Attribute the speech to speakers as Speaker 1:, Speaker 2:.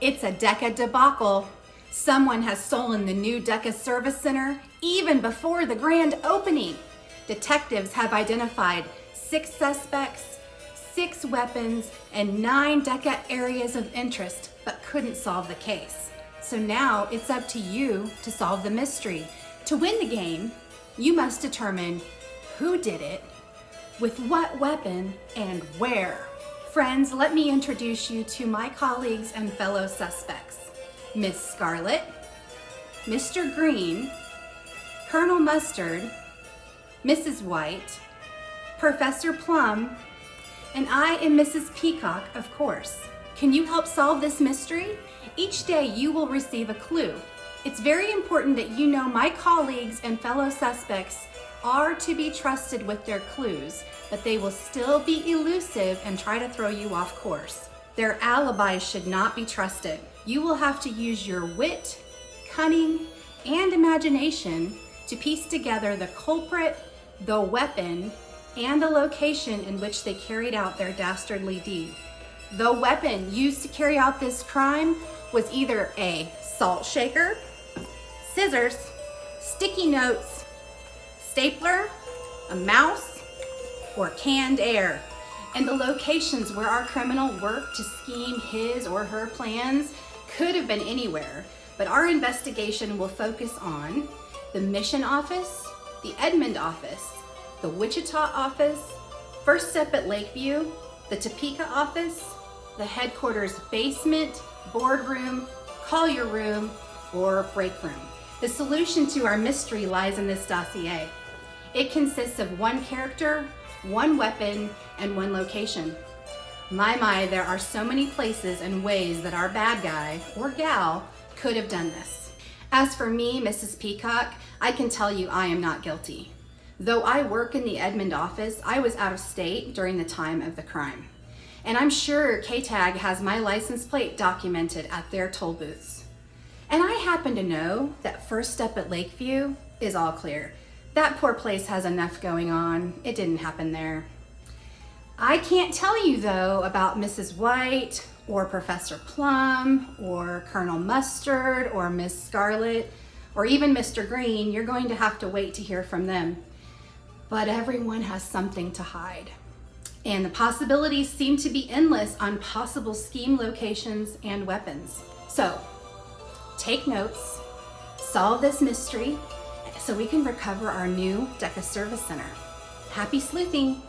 Speaker 1: It's a DECA debacle. Someone has stolen the new DECA Service Center even before the grand opening. Detectives have identified 6 suspects, 6 weapons, and 9 DECA areas of interest, but couldn't solve the case. So now it's up to you to solve the mystery. To win the game, you must determine who did it, with what weapon, and where. Friends, let me introduce you to my colleagues and fellow suspects. Miss Scarlet, Mr. Green, Colonel Mustard, Mrs. White, Professor Plum, and I am Mrs. Peacock, of course. Can you help solve this mystery? Each day you will receive a clue. It's very important that you know my colleagues and fellow suspects are to be trusted with their clues, but they will still be elusive and try to throw you off course. Their alibis should not be trusted. You will have to use your wit, cunning, and imagination to piece together the culprit, the weapon, and the location in which they carried out their dastardly deed. The weapon used to carry out this crime was either a salt shaker, scissors, sticky notes, stapler, a mouse, or canned air. And the locations where our criminal worked to scheme his or her plans could have been anywhere, but our investigation will focus on the Mission office, the Edmond office, the Wichita office, First Step at Lakeview, the Topeka office, the headquarters basement, boardroom, collier room, or break room. The solution to our mystery lies in this dossier. It consists of 1 character, 1 weapon, and 1 location. My, there are so many places and ways that our bad guy or gal could have done this. As for me, Mrs. Peacock, I can tell you I am not guilty. Though I work in the Edmond office, I was out of state during the time of the crime. And I'm sure K-Tag has my license plate documented at their toll booths. And I happen to know that First Step at Lakeview is all clear. That poor place has enough going on. It didn't happen there. I can't tell you though about Mrs. White or Professor Plum or Colonel Mustard or Miss Scarlet or even Mr. Green. You're going to have to wait to hear from them. But everyone has something to hide. And the possibilities seem to be endless on possible scheme locations and weapons. So take notes, solve this mystery so we can recover our new DECA Service Center. Happy sleuthing!